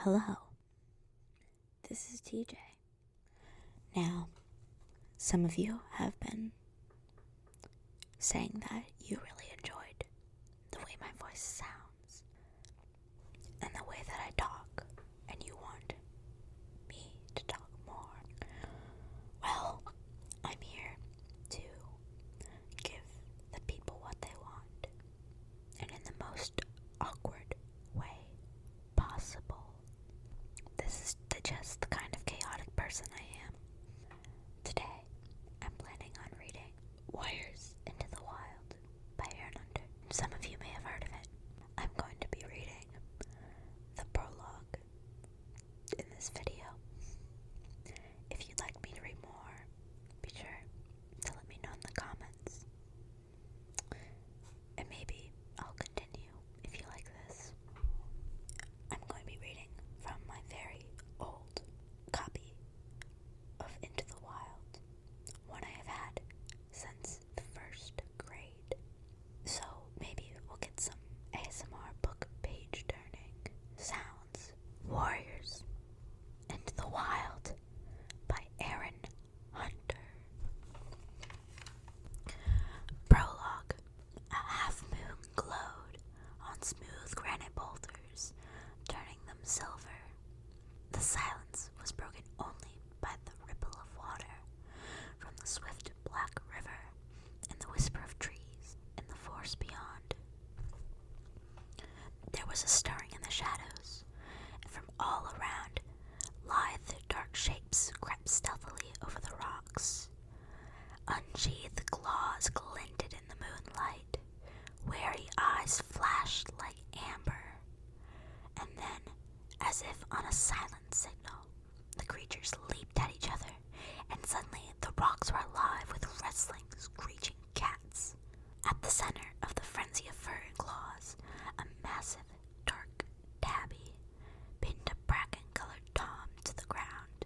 Hello, this is TJ. Now, some of you have been saying that you really enjoyed the way my voice sounds and the way that I talk, and you want me to talk more. Well, I'm here to give the people what they want, and in the most awkward way possible. This is just the kind of chaotic person I am. Today, I'm planning on reading Warriors Into the Wild by Aaron Hunter. Some of you may have heard of it. I'm going to be reading the prologue in this video. If you'd like me to read more, be sure to let me know in the comments. And maybe I'll continue if you like this. I'm going to be reading from my very old copy of Into the Wild, one I have had since the first grade. So maybe we'll get some ASMR book page turning sounds. Warriors Into the Wild by Aaron Hunter. Prologue. A half moon glowed on smooth granite boulders, turning them silver. The silence was broken only by the ripple of water from the swift black river and the whisper of trees in the forest beyond. There was a stirring in the shadows, and from all around, lithe dark shapes crept stealthily over the rocks. Unsheathed claws glinted in the moonlight, wary eyes flashed like amber, and then, as if on a silent signal, the creatures leaped at each other, and suddenly the rocks were alive with wrestling, screeching cats. At the center of the frenzy of fur and claws, a massive, dark tabby pinned a bracken-colored tom to the ground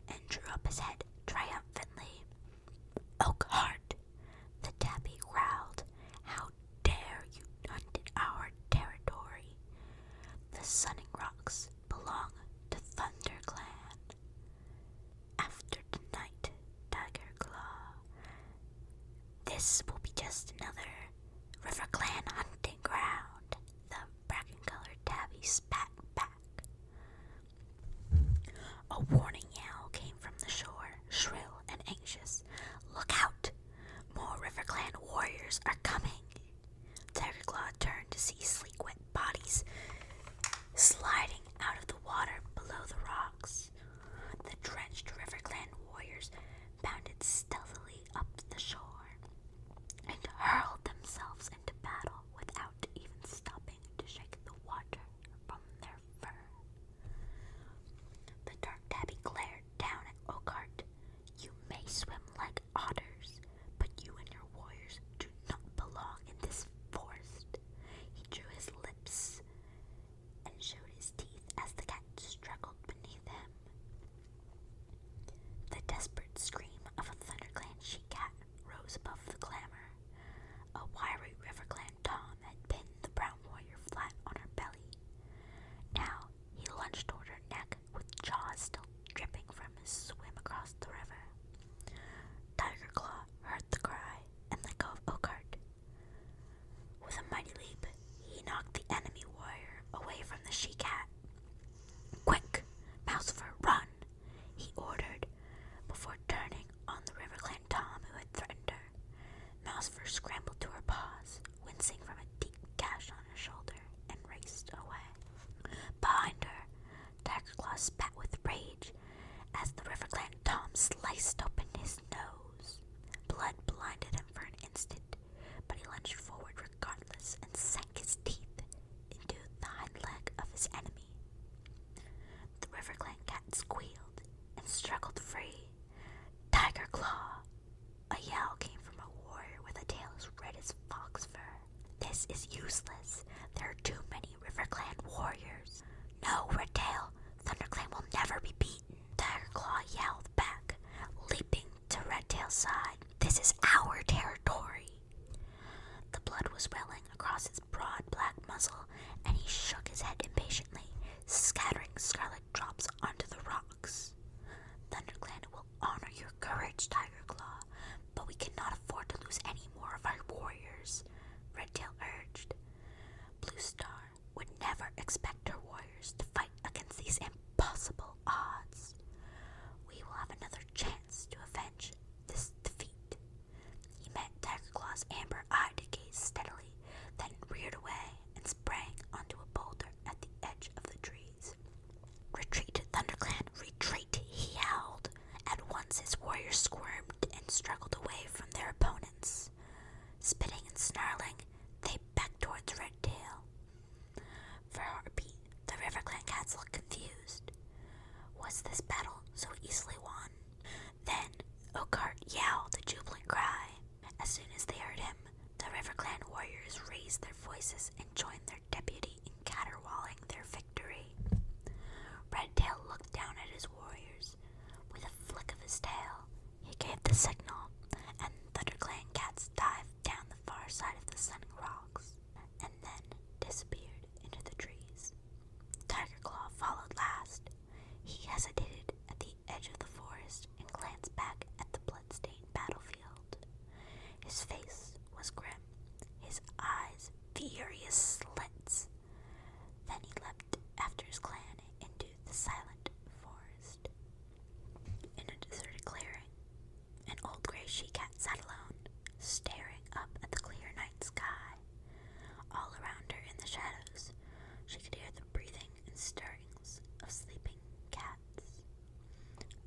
and drew up his head triumphantly. "Oakheart," the tabby growled, "how dare you hunt in our territory? The Sunning Rocks belong to Thunder Clan. After tonight, Tiger Claw, this will be just another River Clan hunting ground." The bracken-colored tabby spat back. A warning yell came from the shore, shrill and anxious. "Look out! More River Clan warriors are coming." Tiger Claw turned to see sleek, wet bodies sliding out of the water below the rocks. The drenched River Clan warriors bounded stealthily up the shore and hurled themselves into battle without even stopping to shake the water from their fur. The dark tabby glared down at Oakheart. "You may swim like otters, but you and your warriors do not belong in this forest." He drew his lips and showed his teeth as the cat struggled beneath him. The desperate expect her warriors to fight against these impossible odds. We will have another chance to avenge this defeat. He met Tiger Claw's amber eye to gaze steadily, then reared away and sprang onto a boulder at the edge of the trees. Retreat, ThunderClan, retreat, he howled. At once his warriors squirmed and struggled away from their opponents. Spitting and snarling, they backed towards Redtail. For a heartbeat, the River Clan cats looked confused. Was this battle so easily won? Then Oakheart yowled a jubilant cry. As soon as they heard him, the River Clan warriors raised their voices and joined their deputy in caterwauling their victory. Redtail looked down at his warriors. With a flick of his tail, he gave the signal, and ThunderClan cats dived down the far side of the Sunning Rocks, and then disappeared into the trees. Tiger Claw followed last. He hesitated at the edge of the forest and glanced back at the blood-stained battlefield. His face was grim, his eyes furious slits. Then he leapt after his clan into the silent forest. In a deserted clearing, an old gray she-cat sat alone, staring up at the clear night sky. All around her in the shadows, she could hear the breathing and stirrings of sleeping cats.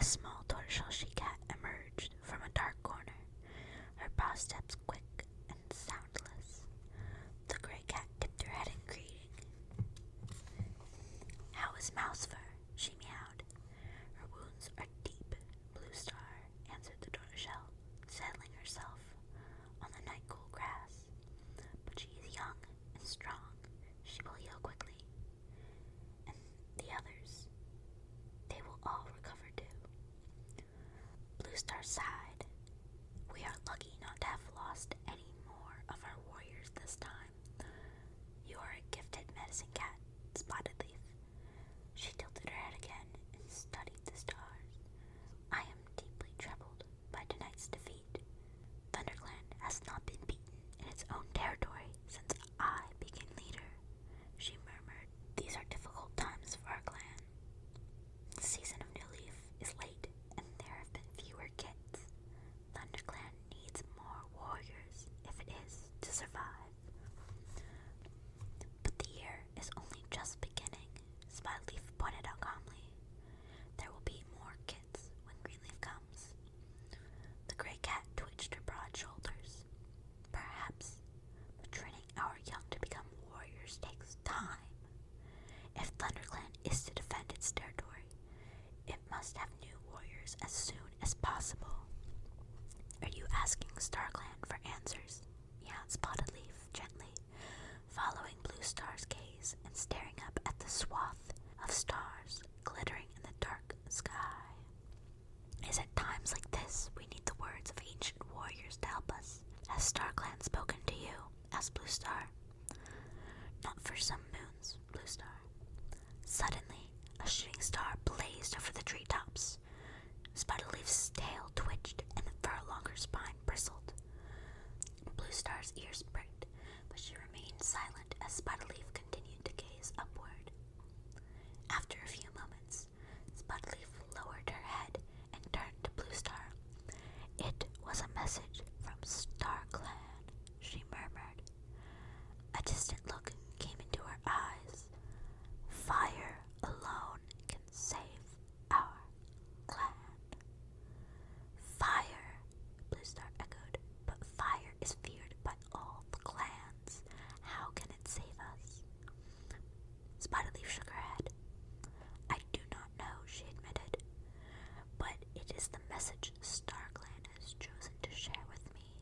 A small tortoiseshell she-cat emerged from a dark corner, her paw steps quick and soundless. The gray cat tipped her head in greeting. "How is Mouse Fur?" she meowed. "Her wounds are deep, Blue Star," answered the tortoiseshell, settling herself on the night-cool grass. "But she is young and strong. She will heal quickly. And the others, they will all recover too." Blue Star sighed. "We are lucky not to have lost any more of our warriors this time. You are a gifted medicine cat, Spotted Leaf." She tilted her head again and studied the stars. "I am deeply troubled by tonight's defeat. ThunderClan has not been beaten in its own territory since I became leader," she murmured. "These are difficult times for our clan. The season of New Leaf is late, and there have been fewer kits. ThunderClan needs more warriors if it is to survive." "But the year is only just beginning," Spotted Leaf pointed out calmly. "There will be more kits when Greenleaf comes." The gray cat twitched her broad shoulders. "Perhaps, but training our young to become warriors takes time. If ThunderClan is to defend its territory, it must have new warriors as soon as possible." "Are you asking StarClan for answers?" meowed Spotted Leaf gently, following Blue Star's gaze and staring up at the swath of stars glittering in the dark sky. "Is at times like this we need the words of ancient warriors to help us. Has StarClan spoken to you?" asked Blue Star. "Not for some moons, Blue Star." Suddenly, a shooting star blazed over the treetops. Spotted Leaf's tail twitched and the fur along her spine bristled. Blue Star's ears pricked, but she remained silent as Spotted Leaf continued to gaze upward. After a few moments, Spotted Leaf lowered her head and turned to Blue Star. "It was a message from StarClan," she murmured. A distant look came into her eyes. "Fire alone can save our clan." "Fire," Blue Star echoed. "But fire is feared by all the clans. How can it save us?" Spotted Leaf shook her head. "I do not know," she admitted. "But it is the message StarClan has chosen to share with me."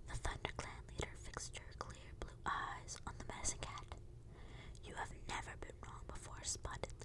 The ThunderClan leader fixed her clear blue eyes on the medicine cat. "You have never been wrong before, Spotted